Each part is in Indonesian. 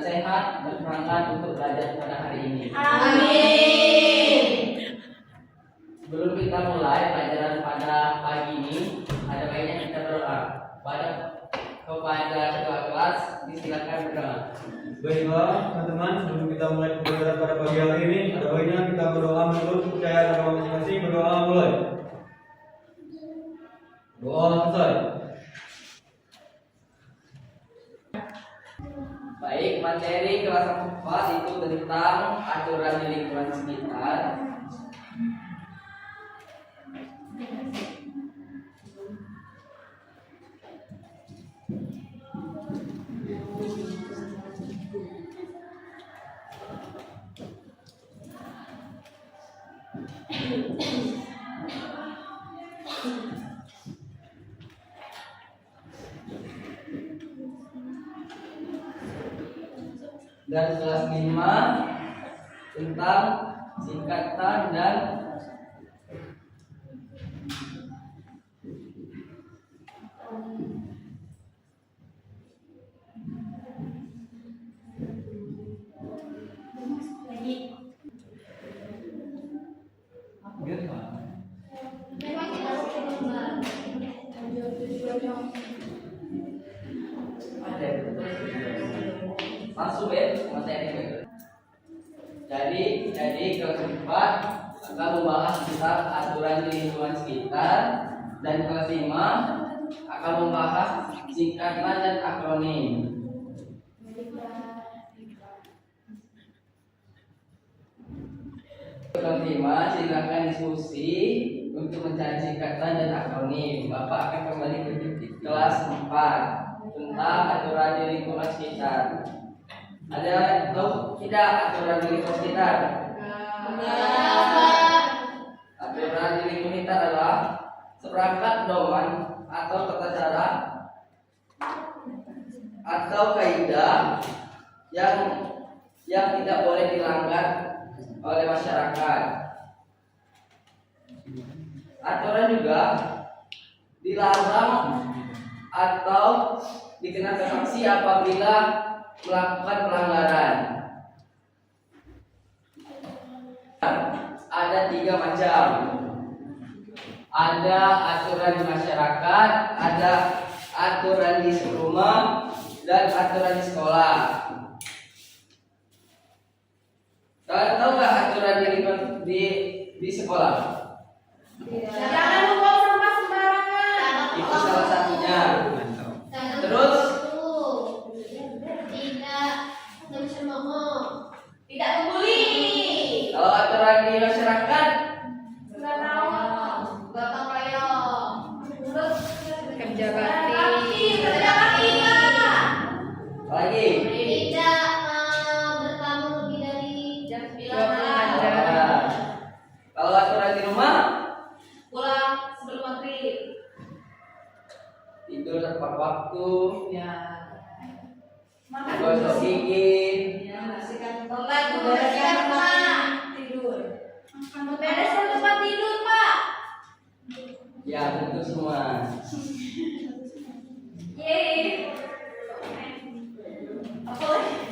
sehat, bersemangat untuk belajar pada hari ini. Amin. Sebelum kita mulai pelajaran pada pagi ini, ada baiknya kita berdoa. Kepada ketua kelas, disilakan berdoa. Baiklah teman-teman, sebelum kita mulai pembelajaran pada pagi hari ini, ada baiknya kita berdoa menurut kepercayaan agama masing-masing. Berdoa mulai. Doa selesai. Baik, materi kelas 4 itu tentang aturan di lingkungan sekitar. Dan kelas 5 tentang singkatan dan langsung ya materi. Jadi kelas 4 akan membahas tentang aturan di lingkungan sekitar, dan kelas 5 akan membahas singkatan dan akronim. Kelas 5 silakan diskusi untuk mencari singkatan dan akronim. Bapak akan kembali ke kelas 4 tentang aturan di lingkungan sekitar. Ada tahu tidak aturan di lingkungan sekitar? Aturan di lingkungan sekitar adalah seperangkat pedoman atau tata cara atau kaidah yang tidak boleh dilanggar oleh masyarakat. Aturan juga dilarang atau dikenakan sanksi apabila melakukan pelanggaran. Ada 3 macam. Ada aturan di masyarakat, ada aturan di rumah, dan aturan di sekolah. Kalian tahu nggak aturan di sekolah? Jangan membuang sampah sembarangan. Itu salah satunya. Terus tidak membuli. kalau aturan di masyarakat, Nggak tahu. Gotong royong. Terus Kerja kerja bakti. lagi Tidak bertamu lebih dari jam 9 malam. nah, kalau aturan di rumah, Pulang sebelum maghrib. tidur tepat waktu, Ya. gosok gigi, Sholat bereskan tempat tidur. Bereskan tempat tidur, Pak. ya tentu semua. Yeay. Apa lagi?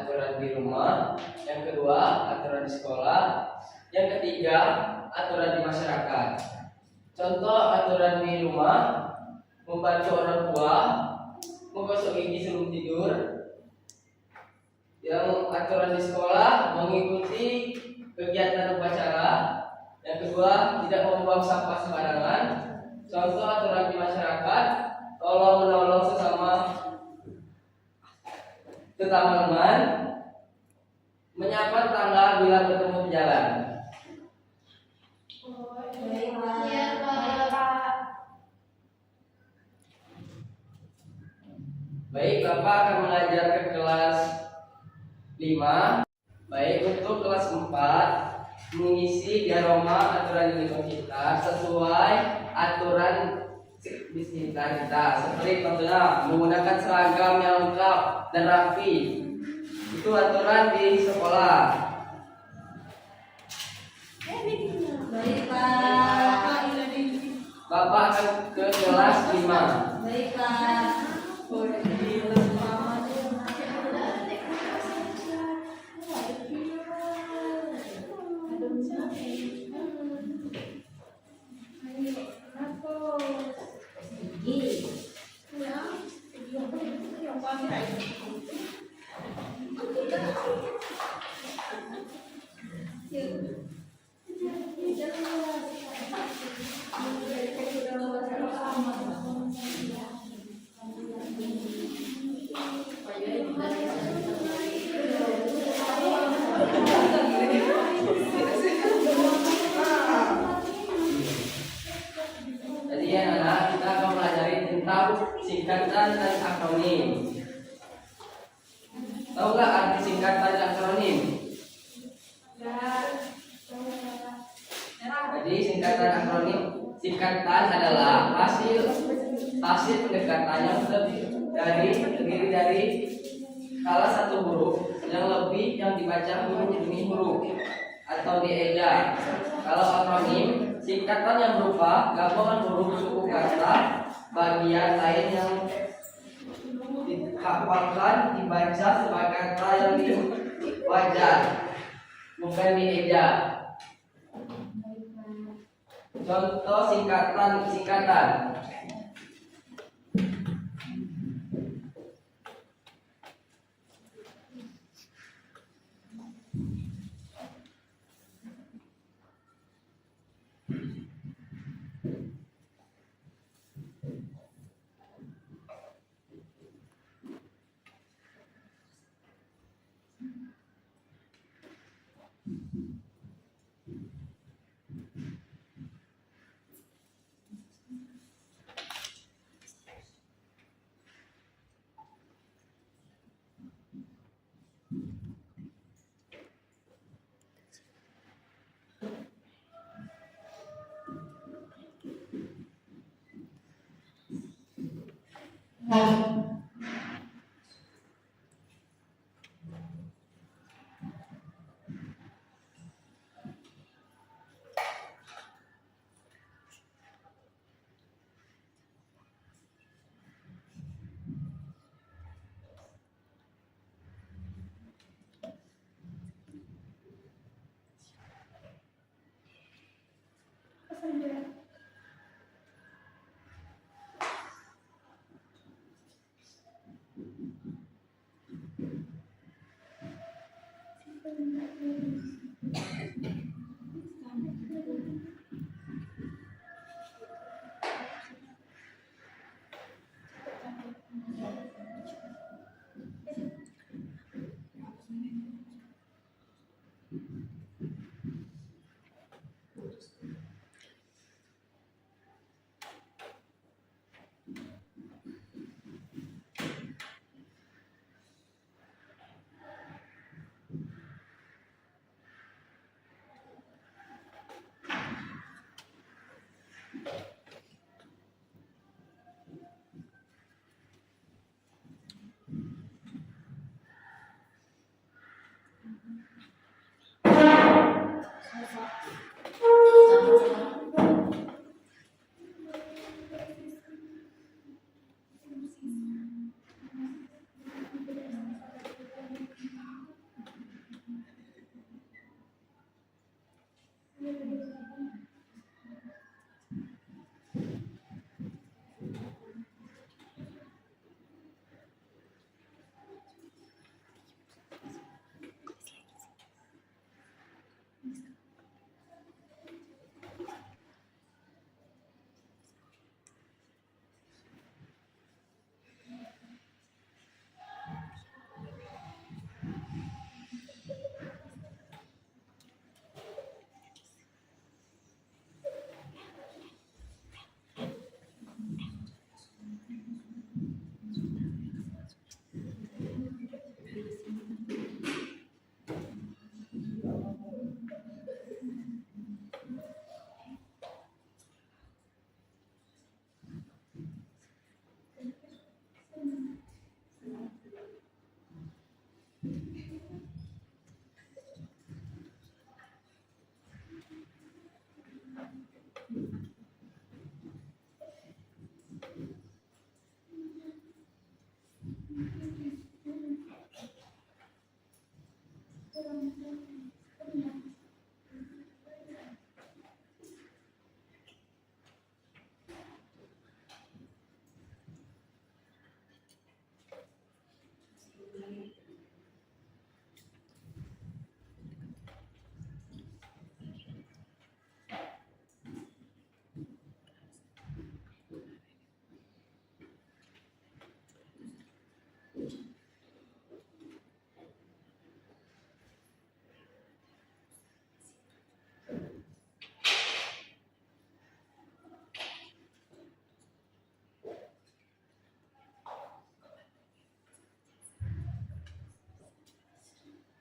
aturan di rumah. Yang kedua, aturan di sekolah. Yang ketiga, aturan di masyarakat. Contoh aturan di rumah: membantu orang tua, menggosok gigi sebelum tidur. Yang aturan di sekolah: mengikuti kegiatan upacara. Yang kedua, tidak membuang sampah sembarangan. Contoh aturan di masyarakat: tolong menolong sesama teman, menyapa tetangga bila bertemu di jalan. Ya, Pak. Baik, Bapak akan mengajar ke kelas 5. Baik, untuk kelas 4 mengisi diaroma aturan lingkungan kita sesuai aturan di sekitar kita. Seperti contohnya menggunakan seragam yang lengkap dan rapi. Itu aturan di sekolah. Baik, Pak. Bapak akan ke kelas 5. Baik, Pak. Jadi ya anak, kita akan pelajari tentang singkatan dan akronim. Tahu nggak arti singkatan dan akronim? Jadi singkatan akronim, singkatan adalah hasil pendekatan yang terdiri dari salah satu huruf yang lebih yang dibaca huruf demi huruf atau dieja. Kalau akronim, singkatan yang berupa gabungan huruf suku kata bagian lain yang dihafalkan dibaca sebagai kata yang wajar, bukan dieja. Contoh singkatan.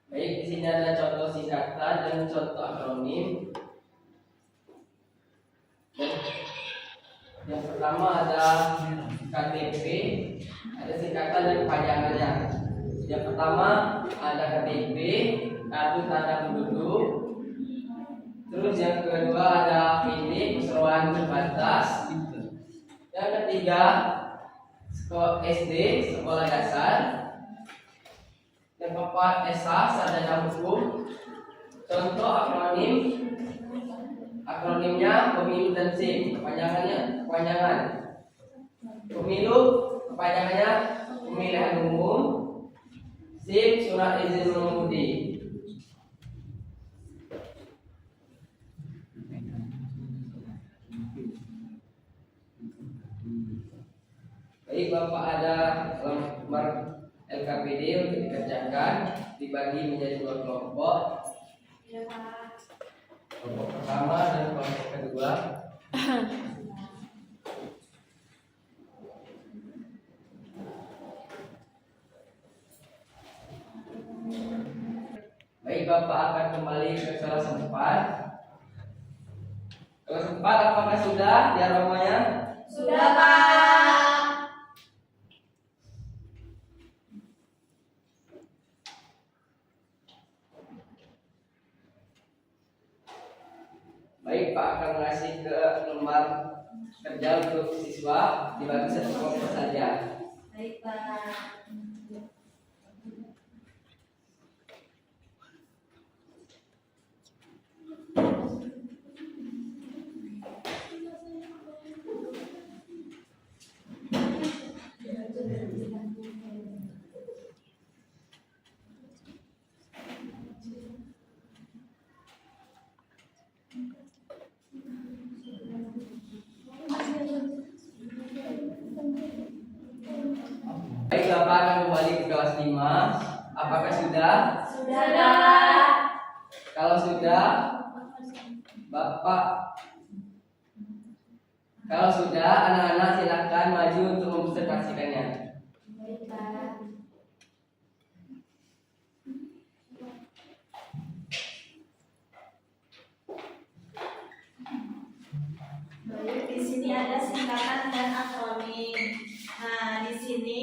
Baik, di sini ada contoh singkatan dan contoh akronim. Yang pertama ada KTP, ada singkatan dan kepanjangannya. Yang pertama ada KTP, kartu tanda penduduk. Terus yang kedua ada ini keseruan terbatas. Yang ketiga SD, sekolah dasar. Yang keempat SA, sarjana hukum. Contoh akronim, akronimnya pemilu dan SIM. Kepanjangan pemilu, kepanjangannya pemilihan umum. SIM, surat izin mengemudi. Baik, Bapak ada lembar LKPD untuk dikerjakan, dibagi menjadi 2 kelompok. Ya, Pak. Kelompok pertama dan kelompok kedua. Baik, Bapak akan kembali ke kelas 4. Kelas 4 apakah sudah di aromanya? Sudah, Pak. Baik, Pak akan mengasih ke lembar kerja untuk siswa, dibagi 1 kelompok saja. Baik, Pak. Baik, Bapak akan kembali ke kelas 5. Apakah sudah? Sudah, Pak. Kalau sudah, Bapak. Kalau sudah, anak-anak silakan maju untuk mempresentasikannya. Baik, Pak. Baik, di sini ada singkatan dan akronim. Nah, di sini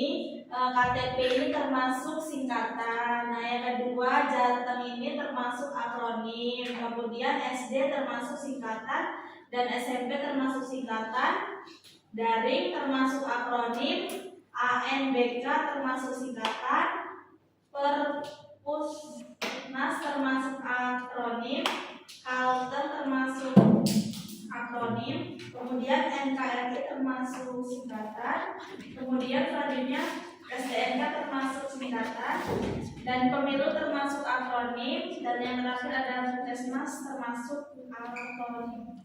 KTP ini termasuk singkatan. Nah, yang kedua Jateng ini termasuk akronim. Kemudian SD termasuk singkatan dan SMP termasuk singkatan. Daring termasuk akronim. ANBK termasuk singkatan. Perpusnas termasuk akronim. Kalteng termasuk akronim, kemudian NKRI termasuk singkatan, kemudian selanjutnya STNK termasuk singkatan, dan pemilu termasuk akronim, dan yang terakhir ada Puskesmas termasuk akronim.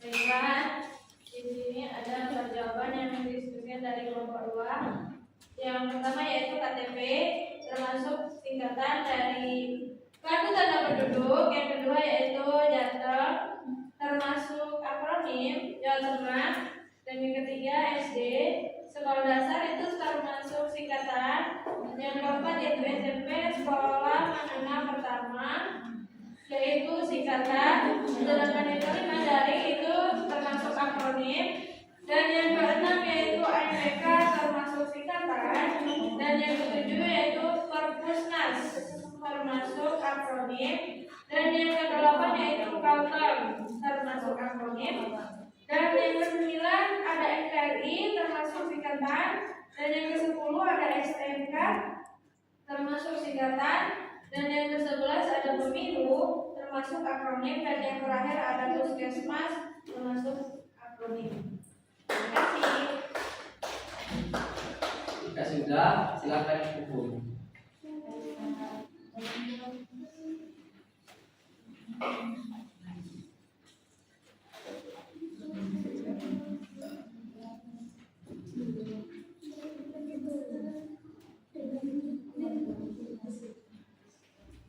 Baiklah, di sini ada jawaban yang didiskusikan dari kelompok 2. Yang pertama yaitu KTP termasuk singkatan dari kartu tanda penduduk. Yang kedua yaitu Jateng termasuk akronim Jawa Tengah. Dan yang ketiga SD, sekolah dasar itu termasuk singkatan. Yang keempat yaitu SMP, sekolah menengah pertama, yaitu singkatan. Sedangkan yang kelima daring itu termasuk akronim. Dan yang keenam yaitu ANBK termasuk singkatan. Dan yang ketujuh yaitu Perpusnas termasuk akronim. Dan yang kedelapan yaitu Kalteng termasuk akronim. Dan yang kesembilan ada NKRI termasuk singkatan, dan yang ke-10 ada STNK termasuk singkatan, dan yang ke-11 ada pemilu termasuk akronim, dan yang terakhir ada puskesmas termasuk akronim. Terima kasih. Jika sudah, silakan dikumpul.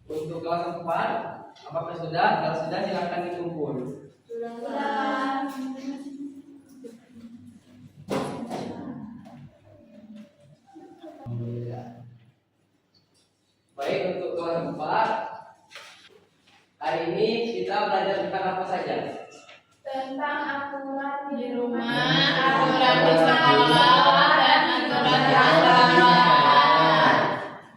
Untuk kelas 4, apakah sudah? Kalau sudah, silakan dikumpul. Sudah. Baik, untuk kelas 4, hari ini kita belajar tentang apa saja? Tentang aturan di rumah, aturan di sekolah, dan aturan di asrama.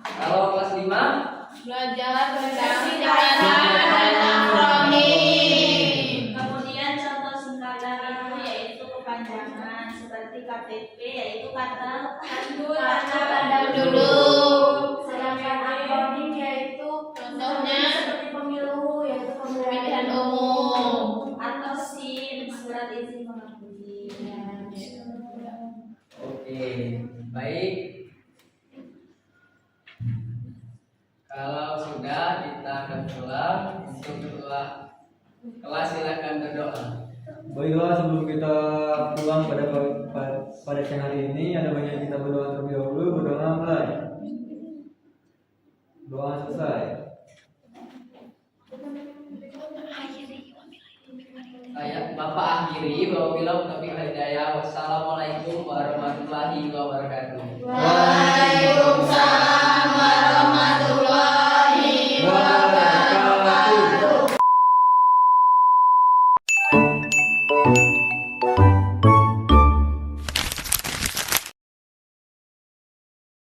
Kalau kelas 5, Belajar tentang singkatan dan akronim. Kemudian contoh singkatan itu yaitu kepanjangan seperti KTP yaitu kata Penduduk. sedangkan akronim yaitu Contohnya seperti pemilu yaitu pemilihan umum. atau SIM surat izin mengemudi. oke, baik. Kalau sudah, kita akan pulang. Untuk kelas silakan berdoa. Baiklah, sebelum kita pulang pada siang hari ini, ada banyak kita berdoa terlebih dahulu. Berdoa mulai. Doa selesai. Bapak akhiri, wabillahi taufiq wal hidayah. Wassalamualaikum warahmatullahi wabarakatuh. Waalaikumsalam warahmatullahi